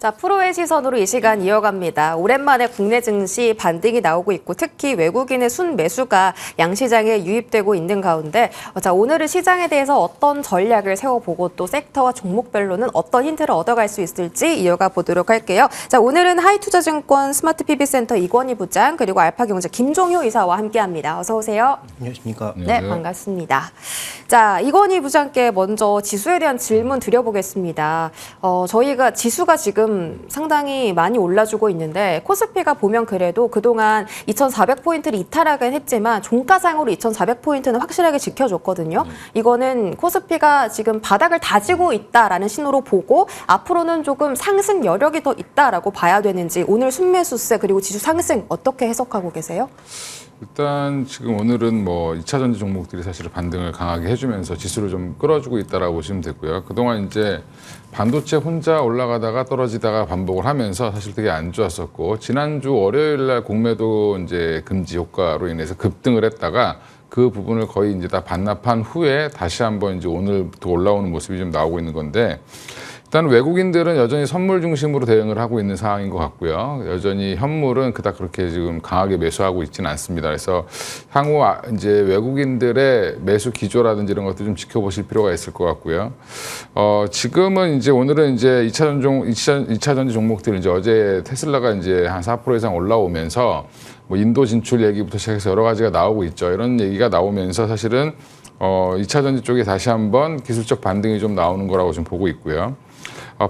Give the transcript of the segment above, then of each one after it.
자, 프로의 시선으로 이 시간 이어갑니다. 오랜만에 국내 증시 반등이 나오고 있고 특히 외국인의 순매수가 양시장에 유입되고 있는 가운데 자, 오늘은 시장에 대해서 어떤 전략을 세워보고 또 섹터와 종목별로는 어떤 힌트를 얻어갈 수 있을지 이어가 보도록 할게요. 자, 오늘은 하이투자증권 스마트PB센터 이권희 부장 그리고 알파경제 김종효 이사와 함께합니다. 어서 오세요. 안녕하십니까. 네, 반갑습니다. 자, 이권희 부장께 먼저 지수에 대한 질문 드려보겠습니다. 저희가 지수가 지금 상당히 많이 올라주고 있는데 코스피가 보면 그래도 그동안 2,400포인트를 이탈하긴 했지만 종가상으로 2,400포인트는 확실하게 지켜줬거든요. 이거는 코스피가 지금 바닥을 다지고 있다라는 신호로 보고 앞으로는 조금 상승 여력이 더 있다라고 봐야 되는지 오늘 순매수세 그리고 지수 상승 어떻게 해석하고 계세요? 일단 지금 오늘은 뭐 2차 전지 종목들이 사실 반등을 강하게 해주면서 지수를 좀 끌어주고 있다라고 보시면 되고요. 그동안 이제 반도체 혼자 올라가다가 떨어지다가 반복을 하면서 사실 되게 안 좋았었고 지난주 월요일 날 공매도 이제 금지 효과로 인해서 급등을 했다가 그 부분을 거의 이제 다 반납한 후에 다시 한번 이제 오늘부터 올라오는 모습이 좀 나오고 있는 건데 일단 외국인들은 여전히 선물 중심으로 대응을 하고 있는 상황인 것 같고요. 여전히 현물은 그닥 그렇게 지금 강하게 매수하고 있지는 않습니다. 그래서 향후 이제 외국인들의 매수 기조라든지 이런 것도 좀 지켜보실 필요가 있을 것 같고요. 지금은 이제 오늘은 이제 2차 전지 종목들 이제 어제 테슬라가 이제 한 4% 이상 올라오면서 뭐 인도 진출 얘기부터 시작해서 여러 가지가 나오고 있죠. 이런 얘기가 나오면서 사실은 2차 전지 쪽에 다시 한번 기술적 반등이 좀 나오는 거라고 좀 보고 있고요.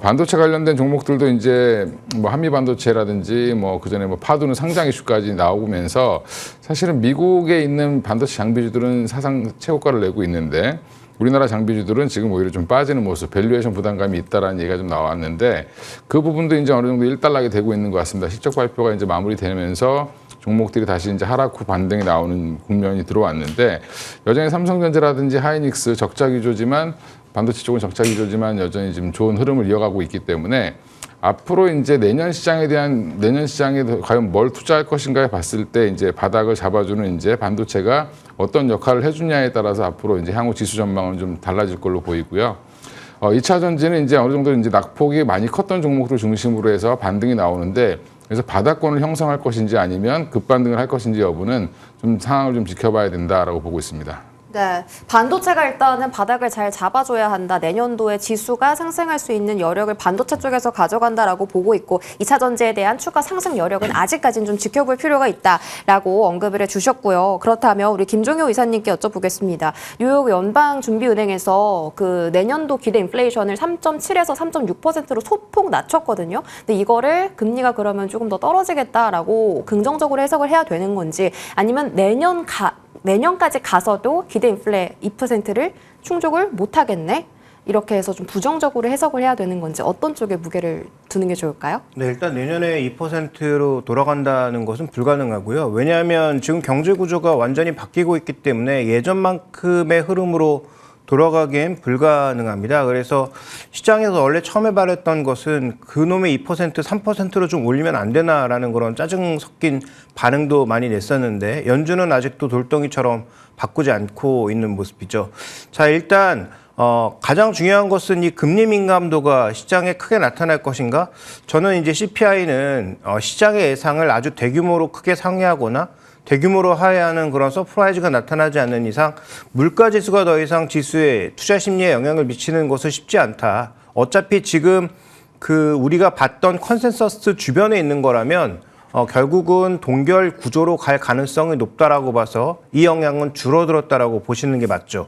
반도체 관련된 종목들도 이제 뭐 한미 반도체라든지 뭐 그전에 뭐 파두는 상장 이슈까지 나오면서 사실은 미국에 있는 반도체 장비주들은 사상 최고가를 내고 있는데 우리나라 장비주들은 지금 오히려 좀 빠지는 모습, 밸류에이션 부담감이 있다라는 얘기가 좀 나왔는데 그 부분도 이제 어느 정도 일단락이 되고 있는 것 같습니다. 실적 발표가 이제 마무리되면서 종목들이 다시 이제 하락 후 반등이 나오는 국면이 들어왔는데 여전히 삼성전자라든지 하이닉스 적자 기조지만 반도체 쪽은 적자 기조지만 여전히 지금 좋은 흐름을 이어가고 있기 때문에 앞으로 이제 내년 시장에 과연 뭘 투자할 것인가에 봤을 때 이제 바닥을 잡아주는 이제 반도체가 어떤 역할을 해주냐에 따라서 앞으로 이제 향후 지수 전망은 좀 달라질 걸로 보이고요. 2차 전지는 이제 어느 정도 이제 낙폭이 많이 컸던 종목들 중심으로 해서 반등이 나오는데 그래서 바닥권을 형성할 것인지 아니면 급반등을 할 것인지 여부는 좀 상황을 좀 지켜봐야 된다라고 보고 있습니다. 네, 반도체가 일단은 바닥을 잘 잡아줘야 한다. 내년도에 지수가 상승할 수 있는 여력을 반도체 쪽에서 가져간다라고 보고 있고 2차 전지에 대한 추가 상승 여력은 아직까지는 좀 지켜볼 필요가 있다라고 언급을 해주셨고요. 그렇다면 우리 김종효 이사님께 여쭤보겠습니다. 뉴욕 연방준비은행에서 그 내년도 기대 인플레이션을 3.7에서 3.6%로 소폭 낮췄거든요. 근데 이거를 금리가 그러면 조금 더 떨어지겠다라고 긍정적으로 해석을 해야 되는 건지 아니면 내년까지 가서도 기대 인플레 2%를 충족을 못하겠네? 이렇게 해서 좀 부정적으로 해석을 해야 되는 건지 어떤 쪽에 무게를 두는 게 좋을까요? 네, 일단 내년에 2%로 돌아간다는 것은 불가능하고요. 왜냐하면 지금 경제 구조가 완전히 바뀌고 있기 때문에 예전만큼의 흐름으로 돌아가기엔 불가능합니다. 그래서 시장에서 원래 처음에 말했던 것은 그놈의 2%, 3%로 좀 올리면 안 되나라는 그런 짜증 섞인 반응도 많이 냈었는데 연준은 아직도 돌덩이처럼 바꾸지 않고 있는 모습이죠. 자, 일단 가장 중요한 것은 이 금리 민감도가 시장에 크게 나타날 것인가? 저는 이제 CPI는 시장의 예상을 아주 대규모로 크게 상회하거나 대규모로 하회하는 그런 서프라이즈가 나타나지 않는 이상 물가 지수가 더 이상 지수에 투자 심리에 영향을 미치는 것은 쉽지 않다. 어차피 지금 우리가 봤던 컨센서스 주변에 있는 거라면 결국은 동결 구조로 갈 가능성이 높다라고 봐서 이 영향은 줄어들었다라고 보시는 게 맞죠.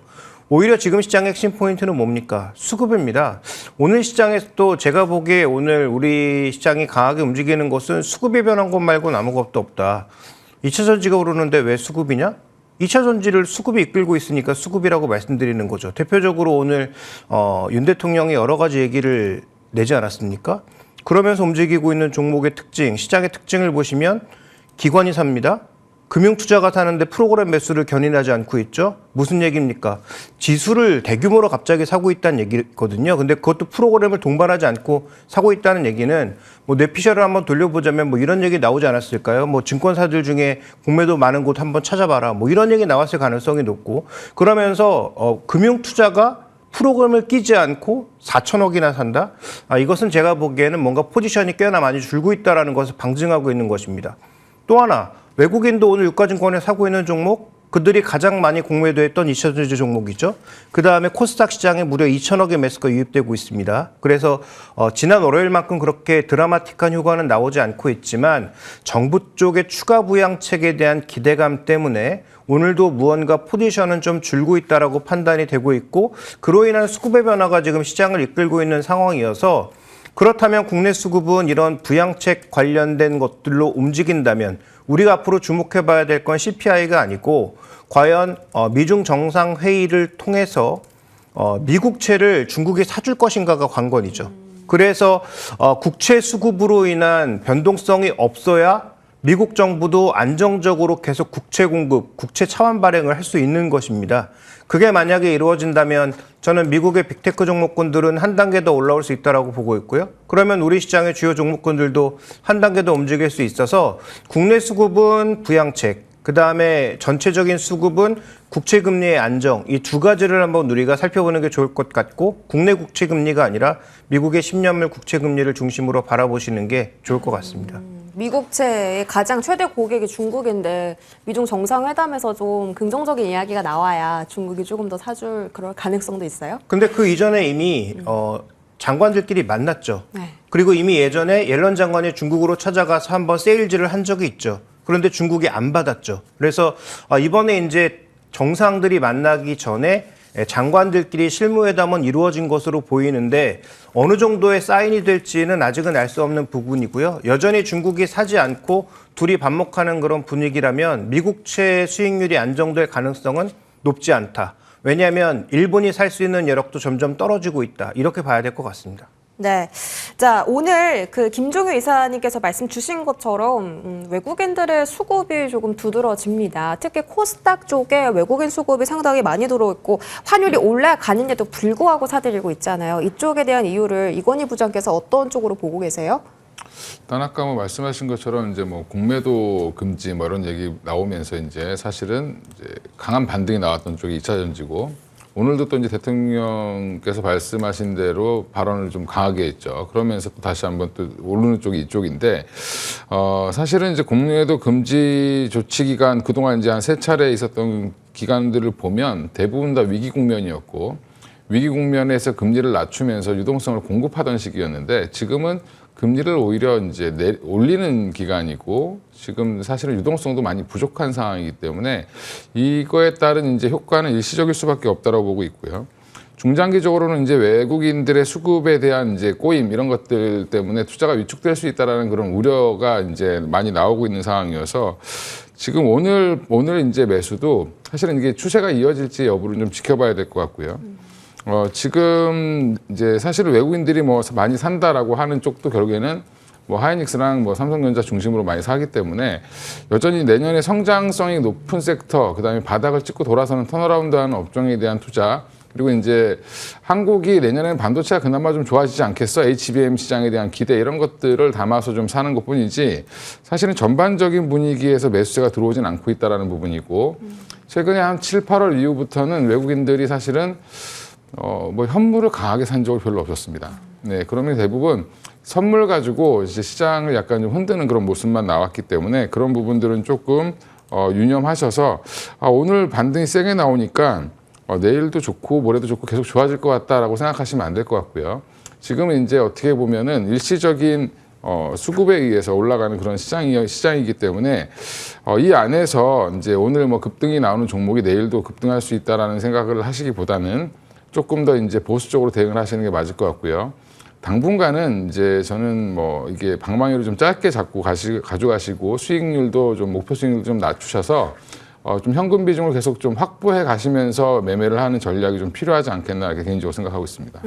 오히려 지금 시장의 핵심 포인트는 뭡니까? 수급입니다. 오늘 시장에서도 제가 보기에 오늘 우리 시장이 강하게 움직이는 것은 수급이 변한 것 말고는 아무것도 없다. 2차 전지가 오르는데 왜 수급이냐? 2차 전지를 수급이 이끌고 있으니까 수급이라고 말씀드리는 거죠. 대표적으로 오늘 윤 대통령이 여러 가지 얘기를 내지 않았습니까? 그러면서 움직이고 있는 종목의 특징, 시장의 특징을 보시면 기관이 삽니다. 금융투자가 사는데 프로그램 매수를 견인하지 않고 있죠. 무슨 얘기입니까? 지수를 대규모로 갑자기 사고 있다는 얘기거든요. 근데 그것도 프로그램을 동반하지 않고 사고 있다는 얘기는 뭐 뇌피셜을 한번 돌려보자면 뭐 이런 얘기 나오지 않았을까요? 뭐 증권사들 중에 공매도 많은 곳 한번 찾아봐라. 뭐 이런 얘기 나왔을 가능성이 높고 그러면서 금융투자가 프로그램을 끼지 않고 4천억이나 산다? 이것은 제가 보기에는 뭔가 포지션이 꽤나 많이 줄고 있다는 것을 방증하고 있는 것입니다. 또 하나, 외국인도 오늘 유가증권에 사고 있는 종목, 그들이 가장 많이 공매도했던 2차전지 종목이죠. 그다음에 코스닥 시장에 무려 2천억의 매수가 유입되고 있습니다. 그래서 지난 월요일만큼 그렇게 드라마틱한 효과는 나오지 않고 있지만 정부 쪽의 추가 부양책에 대한 기대감 때문에 오늘도 무언가 포지션은 좀 줄고 있다라고 판단이 되고 있고, 그로 인한 수급의 변화가 지금 시장을 이끌고 있는 상황이어서, 그렇다면 국내 수급은 이런 부양책 관련된 것들로 움직인다면 우리가 앞으로 주목해봐야 될 건 CPI가 아니고 과연 미중 정상회의를 통해서 미국채를 중국이 사줄 것인가가 관건이죠. 그래서 국채 수급으로 인한 변동성이 없어야 미국 정부도 안정적으로 계속 국채 공급, 국채 차환 발행을 할 수 있는 것입니다. 그게 만약에 이루어진다면 저는 미국의 빅테크 종목군들은 한 단계 더 올라올 수 있다고 보고 있고요. 그러면 우리 시장의 주요 종목군들도 한 단계 더 움직일 수 있어서 국내 수급은 부양책, 그다음에 전체적인 수급은 국채금리의 안정, 이 두 가지를 한번 우리가 살펴보는 게 좋을 것 같고, 국내 국채금리가 아니라 미국의 10년물 국채금리를 중심으로 바라보시는 게 좋을 것 같습니다. 미국채의 가장 최대 고객이 중국인데 미중 정상회담에서 좀 긍정적인 이야기가 나와야 중국이 조금 더 사줄 그럴 가능성도 있어요? 근데 그 이전에 이미 장관들끼리 만났죠. 네. 그리고 이미 예전에 옐런 장관이 중국으로 찾아가서 한번 세일즈를 한 적이 있죠. 그런데 중국이 안 받았죠. 그래서 이번에 이제 정상들이 만나기 전에 장관들끼리 실무회담은 이루어진 것으로 보이는데 어느 정도의 사인이 될지는 아직은 알 수 없는 부분이고요. 여전히 중국이 사지 않고 둘이 반목하는 그런 분위기라면 미국채 수익률이 안정될 가능성은 높지 않다. 왜냐하면 일본이 살 수 있는 여력도 점점 떨어지고 있다. 이렇게 봐야 될 것 같습니다. 네. 자, 오늘 그 김종유 이사님께서 말씀 주신 것처럼 외국인들의 수급이 조금 두드러집니다. 특히 코스닥 쪽에 외국인 수급이 상당히 많이 들어있고 환율이 올라가는데도 불구하고 사들이고 있잖아요. 이쪽에 대한 이유를 이건희 부장께서 어떤 쪽으로 보고 계세요? 일단 아까 뭐 말씀하신 것처럼 이제 뭐 공매도 금지 뭐 이런 얘기 나오면서 이제 사실은 이제 강한 반등이 나왔던 쪽이 2차 전지고, 오늘도 또 이제 대통령께서 말씀하신 대로 발언을 좀 강하게 했죠. 그러면서 또 다시 한번 또 오르는 쪽이 이쪽인데, 사실은 이제 공매도 금지 조치 기간 그동안 이제 한 3차례 있었던 기간들을 보면 대부분 다 위기 국면이었고, 위기 국면에서 금리를 낮추면서 유동성을 공급하던 시기였는데, 지금은 금리를 오히려 이제 올리는 기간이고, 지금 사실은 유동성도 많이 부족한 상황이기 때문에 이거에 따른 이제 효과는 일시적일 수밖에 없다고 보고 있고요. 중장기적으로는 이제 외국인들의 수급에 대한 이제 꼬임 이런 것들 때문에 투자가 위축될 수 있다라는 그런 우려가 이제 많이 나오고 있는 상황이어서 지금 오늘 이제 매수도 사실은 이게 추세가 이어질지 여부를 좀 지켜봐야 될 것 같고요. 지금 이제 사실은 외국인들이 뭐 많이 산다라고 하는 쪽도 결국에는 뭐 하이닉스랑 뭐 삼성전자 중심으로 많이 사기 때문에 여전히 내년에 성장성이 높은 섹터, 그다음에 바닥을 찍고 돌아서는 턴어라운드하는 업종에 대한 투자, 그리고 이제 한국이 내년에는 반도체가 그나마 좀 좋아지지 않겠어? HBM 시장에 대한 기대 이런 것들을 담아서 좀 사는 것뿐이지 사실은 전반적인 분위기에서 매수세가 들어오진 않고 있다라는 부분이고, 최근에 한 7, 8월 이후부터는 외국인들이 사실은 뭐 현물을 강하게 산 적이 별로 없었습니다. 네, 그러면 대부분 선물 가지고 이제 시장을 약간 좀 흔드는 그런 모습만 나왔기 때문에 그런 부분들은 조금 유념하셔서 오늘 반등이 세게 나오니까 내일도 좋고 모레도 좋고 계속 좋아질 것 같다라고 생각하시면 안 될 것 같고요. 지금은 이제 어떻게 보면은 일시적인 수급에 의해서 올라가는 그런 시장이기 때문에 이 안에서 이제 오늘 뭐 급등이 나오는 종목이 내일도 급등할 수 있다라는 생각을 하시기보다는 조금 더 이제 보수적으로 대응을 하시는 게 맞을 것 같고요. 당분간은 이제 저는 뭐 이게 방망이를 좀 짧게 잡고 가져가시고 수익률도 좀 목표 수익률 좀 낮추셔서 좀 현금 비중을 계속 좀 확보해 가시면서 매매를 하는 전략이 좀 필요하지 않겠나 이렇게 개인적으로 생각하고 있습니다.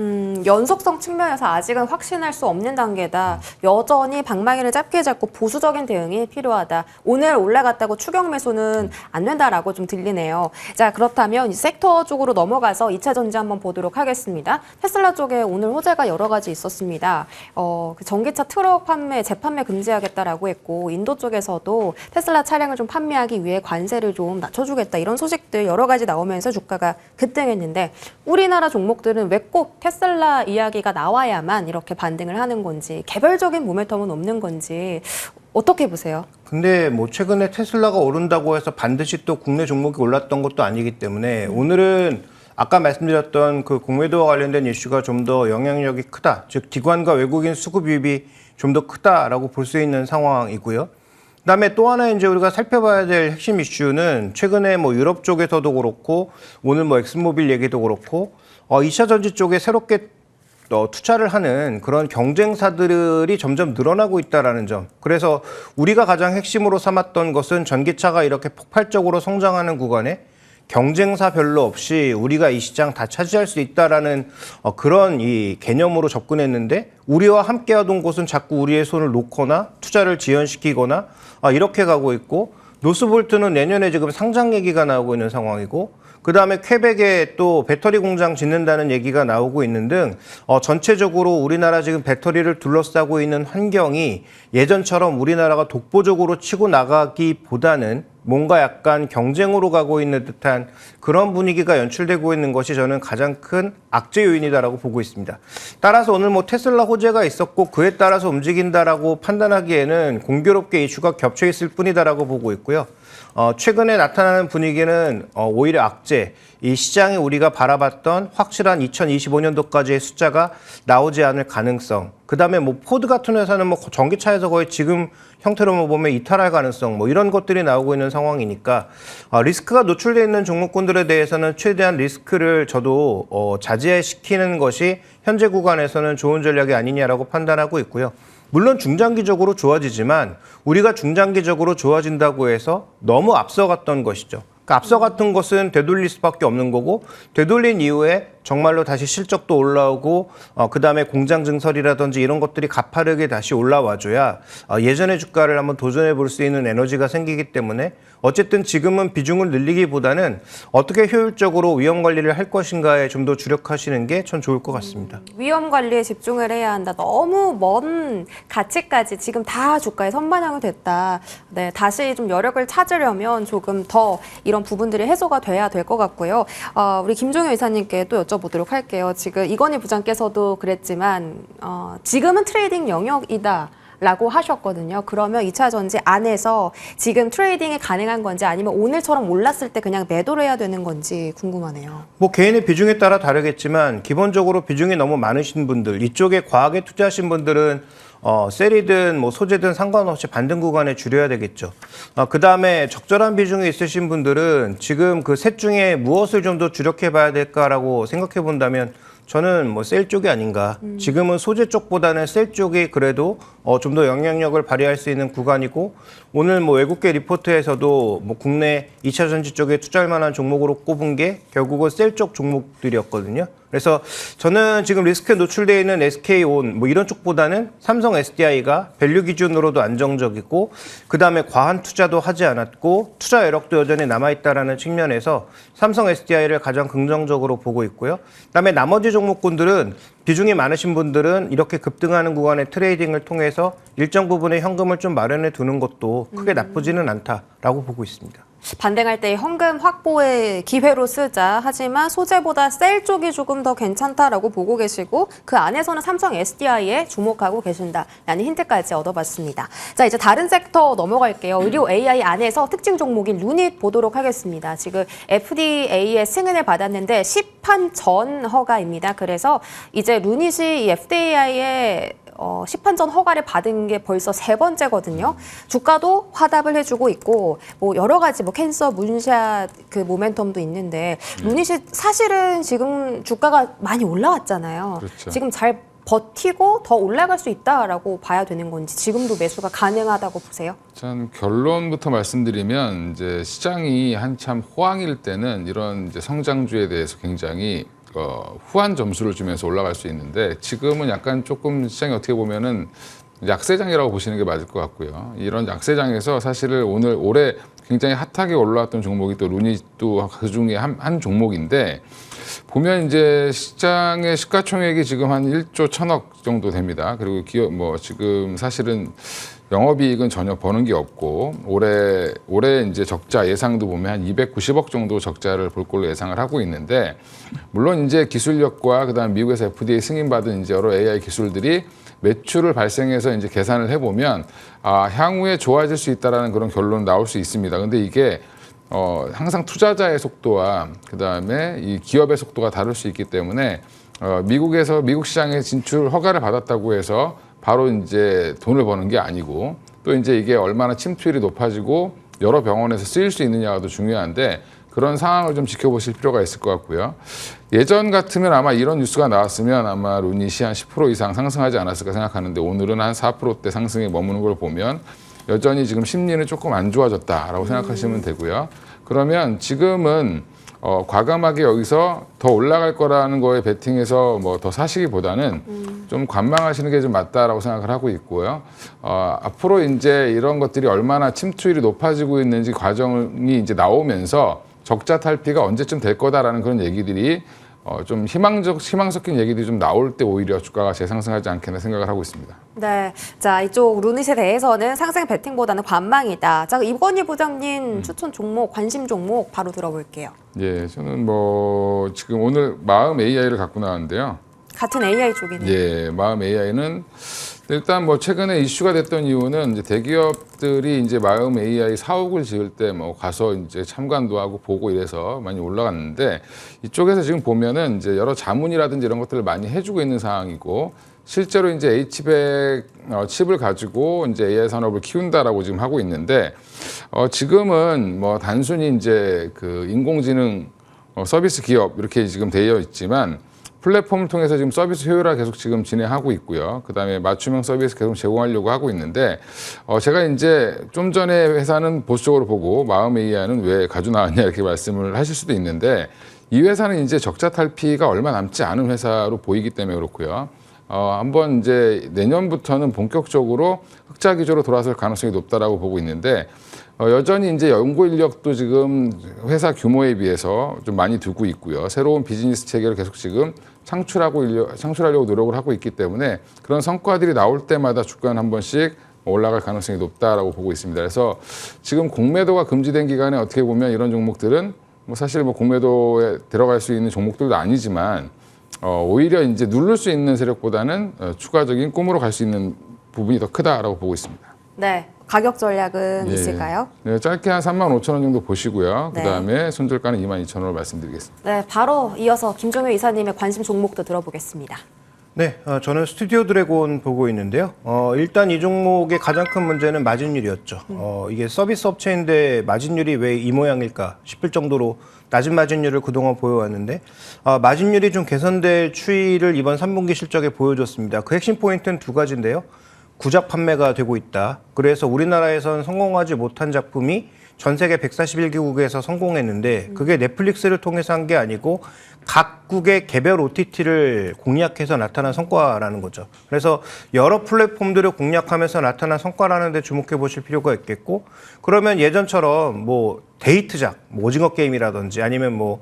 연속성 측면에서 아직은 확신할 수 없는 단계다. 여전히 방망이를 짧게 잡고 보수적인 대응이 필요하다. 오늘 올라갔다고 추격 매수는 안 된다라고 좀 들리네요. 자, 그렇다면 이 섹터 쪽으로 넘어가서 2차 전지 한번 보도록 하겠습니다. 테슬라 쪽에 오늘 호재가 여러 가지 있었습니다. 그 전기차 트럭 재판매 금지하겠다라고 했고, 인도 쪽에서도 테슬라 차량을 좀 판매하기 위해 관세를 좀 좀 낮춰주겠다 이런 소식들 여러 가지 나오면서 주가가 급등했는데 우리나라 종목들은 왜 꼭 테슬라 이야기가 나와야만 이렇게 반등을 하는 건지 개별적인 모멘텀은 없는 건지 어떻게 보세요? 근데 뭐 최근에 테슬라가 오른다고 해서 반드시 또 국내 종목이 올랐던 것도 아니기 때문에 오늘은 아까 말씀드렸던 그 공매도와 관련된 이슈가 좀 더 영향력이 크다. 즉 기관과 외국인 수급 유입이 좀 더 크다라고 볼 수 있는 상황이고요. 그다음에 또 하나 이제 우리가 살펴봐야 될 핵심 이슈는 최근에 뭐 유럽 쪽에서도 그렇고 오늘 뭐 엑슨모빌 얘기도 그렇고 2차 전지 쪽에 새롭게 투자를 하는 그런 경쟁사들이 점점 늘어나고 있다라는 점. 그래서 우리가 가장 핵심으로 삼았던 것은 전기차가 이렇게 폭발적으로 성장하는 구간에 경쟁사 별로 없이 우리가 이 시장 다 차지할 수 있다라는 그런 이 개념으로 접근했는데 우리와 함께 하던 곳은 자꾸 우리의 손을 놓거나 투자를 지연시키거나 이렇게 가고 있고 노스볼트는 내년에 지금 상장 얘기가 나오고 있는 상황이고 그다음에 퀘벡에 또 배터리 공장 짓는다는 얘기가 나오고 있는 등 전체적으로 우리나라 지금 배터리를 둘러싸고 있는 환경이 예전처럼 우리나라가 독보적으로 치고 나가기보다는 뭔가 약간 경쟁으로 가고 있는 듯한 그런 분위기가 연출되고 있는 것이 저는 가장 큰 악재 요인이다라고 보고 있습니다. 따라서 오늘 뭐 테슬라 호재가 있었고 그에 따라서 움직인다라고 판단하기에는 공교롭게 이슈가 겹쳐 있을 뿐이다라고 보고 있고요. 최근에 나타나는 분위기는 오히려 악재, 이 시장이 우리가 바라봤던 확실한 2025년도까지의 숫자가 나오지 않을 가능성, 그다음에 뭐 포드 같은 회사는 뭐 전기차에서 거의 지금 형태로만 보면 이탈할 가능성 뭐 이런 것들이 나오고 있는 상황이니까 리스크가 노출되어 있는 종목군들에 대해서는 최대한 리스크를 저도 자제시키는 것이 현재 구간에서는 좋은 전략이 아니냐라고 판단하고 있고요. 물론 중장기적으로 좋아지지만 우리가 중장기적으로 좋아진다고 해서 너무 앞서갔던 것이죠. 그러니까 앞서갔던 것은 되돌릴 수밖에 없는 거고 되돌린 이후에 정말로 다시 실적도 올라오고 그다음에 공장 증설이라든지 이런 것들이 가파르게 다시 올라와줘야 예전의 주가를 한번 도전해 볼 수 있는 에너지가 생기기 때문에 어쨌든 지금은 비중을 늘리기보다는 어떻게 효율적으로 위험 관리를 할 것인가에 좀 더 주력하시는 게 전 좋을 것 같습니다. 위험 관리에 집중을 해야 한다. 너무 먼 가치까지 지금 다 주가에 선반영이 됐다. 네, 다시 좀 여력을 찾으려면 조금 더 이런 부분들이 해소가 돼야 될 것 같고요. 우리 김종효 이사님께 또 여쭤보도록 할게요. 지금 이건희 부장께서도 그랬지만 지금은 트레이딩 영역이다. 라고 하셨거든요. 그러면 2차 전지 안에서 지금 트레이딩이 가능한 건지 아니면 오늘처럼 올랐을 때 그냥 매도를 해야 되는 건지 궁금하네요. 뭐 개인의 비중에 따라 다르겠지만 기본적으로 비중이 너무 많으신 분들, 이쪽에 과하게 투자하신 분들은 셀이든 뭐 소재든 상관없이 반등 구간에 줄여야 되겠죠. 그다음에 적절한 비중이 있으신 분들은 지금 그 셋 중에 무엇을 좀 더 주력해 봐야 될까라고 생각해 본다면 저는 뭐 셀 쪽이 아닌가. 지금은 소재 쪽보다는 셀 쪽이 그래도 좀 더 영향력을 발휘할 수 있는 구간이고 오늘 뭐 외국계 리포트에서도 뭐 국내 2차 전지 쪽에 투자할 만한 종목으로 꼽은 게 결국은 셀 쪽 종목들이었거든요. 그래서 저는 지금 리스크에 노출되어 있는 SK온 뭐 이런 쪽보다는 삼성 SDI가 밸류 기준으로도 안정적이고 그다음에 과한 투자도 하지 않았고 투자 여력도 여전히 남아있다라는 측면에서 삼성 SDI를 가장 긍정적으로 보고 있고요. 그다음에 나머지 종목군들은 비중이 많으신 분들은 이렇게 급등하는 구간의 트레이딩을 통해서 일정 부분의 현금을 좀 마련해 두는 것도 크게 나쁘지는 않다라고 보고 있습니다. 반등할 때 현금 확보의 기회로 쓰자. 하지만 소재보다 셀 쪽이 조금 더 괜찮다라고 보고 계시고 그 안에서는 삼성 SDI에 주목하고 계신다라는 힌트까지 얻어봤습니다. 자, 이제 다른 섹터 넘어갈게요. 의료 AI 안에서 특징 종목인 루닛 보도록 하겠습니다. 지금 FDA의 승인을 받았는데 시판 전 허가입니다. 그래서 이제 루닛이 이 FDA의 시판 전 허가를 받은 게 벌써 3번째거든요. 주가도 화답을 해주고 있고 뭐 여러 가지 뭐 캔서, 문샷 그 모멘텀도 있는데 루닛이 사실은 지금 주가가 많이 올라왔잖아요. 그렇죠. 지금 잘 버티고 더 올라갈 수 있다라고 봐야 되는 건지 지금도 매수가 가능하다고 보세요? 전 결론부터 말씀드리면 이제 시장이 한참 호황일 때는 이런 이제 성장주에 대해서 굉장히 후한 점수를 주면서 올라갈 수 있는데 지금은 약간 조금 시장이 어떻게 보면은 약세장이라고 보시는 게 맞을 것 같고요. 이런 약세장에서 사실은 올해 굉장히 핫하게 올라왔던 종목이 또 루닛도 그 중에 한 종목인데 보면 이제 시장의 시가총액이 지금 한 1조 1,000억 정도 됩니다. 그리고 기업 지금 사실은 영업이익은 전혀 버는 게 없고 올해 이제 적자 예상도 보면 한 290억 정도 적자를 볼 걸로 예상을 하고 있는데 물론 이제 기술력과 그다음 미국에서 FDA 승인받은 이제 여러 AI 기술들이 매출을 발생해서 이제 계산을 해보면 향후에 좋아질 수 있다라는 그런 결론 나올 수 있습니다. 근데 이게 항상 투자자의 속도와 그다음에 이 기업의 속도가 다를 수 있기 때문에 미국에서 미국 시장에 진출 허가를 받았다고 해서 바로 이제 돈을 버는 게 아니고 또 이제 이게 얼마나 침투율이 높아지고 여러 병원에서 쓰일 수 있느냐가 더 중요한데 그런 상황을 좀 지켜보실 필요가 있을 것 같고요. 예전 같으면 아마 이런 뉴스가 나왔으면 아마 루닛이 한 10% 이상 상승하지 않았을까 생각하는데 오늘은 한 4%대 상승에 머무는 걸 보면 여전히 지금 심리는 조금 안 좋아졌다라고 생각하시면 되고요. 그러면 지금은 과감하게 여기서 더 올라갈 거라는 거에 베팅해서 뭐 더 사시기보다는 좀 관망하시는 게 좀 맞다라고 생각을 하고 있고요. 앞으로 이제 이런 것들이 얼마나 침투율이 높아지고 있는지 과정이 이제 나오면서 적자 탈피가 언제쯤 될 거다라는 그런 얘기들이 좀 희망 섞인 얘기들이 좀 나올 때 오히려 주가가 재상승하지 않겠나 생각을 하고 있습니다. 네, 자 이쪽 루닛에 대해서는 상승 베팅보다는 관망이다. 자 이건희 부장님 추천 종목, 관심 종목 바로 들어볼게요. 예, 저는 뭐 지금 오늘 마음 AI를 갖고 나왔는데요. 같은 AI 쪽이네요. 예, 마음 AI는 일단 뭐 최근에 이슈가 됐던 이유는 이제 대기업들이 이제 마음 AI 사옥을 지을 때 뭐 가서 이제 참관도 하고 보고 이래서 많이 올라갔는데 이쪽에서 지금 보면은 이제 여러 자문이라든지 이런 것들을 많이 해주고 있는 상황이고 실제로 이제 H백 칩을 가지고 이제 AI 산업을 키운다라고 지금 하고 있는데 지금은 뭐 단순히 이제 그 인공지능 서비스 기업 이렇게 지금 되어 있지만 플랫폼을 통해서 지금 서비스 효율화 계속 지금 진행하고 있고요. 그다음에 맞춤형 서비스 계속 제공하려고 하고 있는데 제가 이제 좀 전에 회사는 보수적으로 보고 마음 AI는 왜 가져 나왔냐 이렇게 말씀을 하실 수도 있는데 이 회사는 이제 적자 탈피가 얼마 남지 않은 회사로 보이기 때문에 그렇고요. 한번 이제 내년부터는 본격적으로 흑자 기조로 돌아설 가능성이 높다라고 보고 있는데 여전히 이제 연구 인력도 지금 회사 규모에 비해서 좀 많이 두고 있고요. 새로운 비즈니스 체계를 계속 지금 창출하려고 노력을 하고 있기 때문에 그런 성과들이 나올 때마다 주가는 한 번씩 올라갈 가능성이 높다라고 보고 있습니다. 그래서 지금 공매도가 금지된 기간에 어떻게 보면 이런 종목들은 뭐 사실 뭐 공매도에 들어갈 수 있는 종목들도 아니지만 오히려 이제 누를 수 있는 세력보다는 추가적인 꿈으로 갈 수 있는 부분이 더 크다라고 보고 있습니다. 네, 가격 전략은 예. 있을까요? 네, 짧게 한 35,000원 정도 보시고요. 네. 그다음에 손절가는 22,000원을 말씀드리겠습니다. 네, 바로 이어서 김종효 이사님의 관심 종목도 들어보겠습니다. 네, 저는 스튜디오 드래곤 보고 있는데요. 일단 이 종목의 가장 큰 문제는 마진율이었죠. 이게 서비스 업체인데 마진율이 왜 이 모양일까 싶을 정도로 낮은 마진율을 그동안 보여왔는데 마진율이 좀 개선될 추이를 이번 3분기 실적에 보여줬습니다. 그 핵심 포인트는 두 가지인데요. 구작 판매가 되고 있다. 그래서 우리나라에선 성공하지 못한 작품이 전 세계 141개국에서 성공했는데 그게 넷플릭스를 통해서 한 게 아니고 각국의 개별 OTT를 공략해서 나타난 성과라는 거죠. 그래서 여러 플랫폼들을 공략하면서 나타난 성과라는 데 주목해 보실 필요가 있겠고 그러면 예전처럼 뭐 데이트작, 뭐 오징어 게임이라든지 아니면 뭐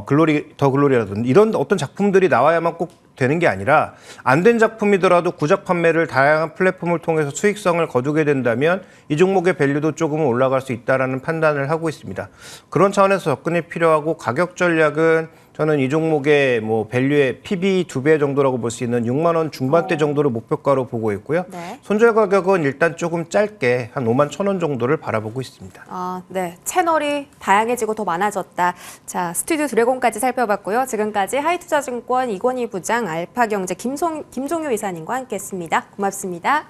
글로리라든지 이런 어떤 작품들이 나와야만 꼭 되는 게 아니라 안 된 작품이더라도 구작 판매를 다양한 플랫폼을 통해서 수익성을 거두게 된다면 이 종목의 밸류도 조금은 올라갈 수 있다라는 판단을 하고 있습니다. 그런 차원에서 접근이 필요하고 가격 전략은 저는 이 종목의 뭐 밸류의 PB 2배 정도라고 볼 수 있는 6만 원 중반대 정도를 목표가로 보고 있고요. 네. 손절 가격은 일단 조금 짧게 한 5만 1,000원 정도를 바라보고 있습니다. 네, 채널이 다양해지고 더 많아졌다. 자, 스튜디오 드래곤까지 살펴봤고요. 지금까지 하이투자증권 이건희 부장, 알파경제 김종효 이사님과 함께했습니다. 고맙습니다.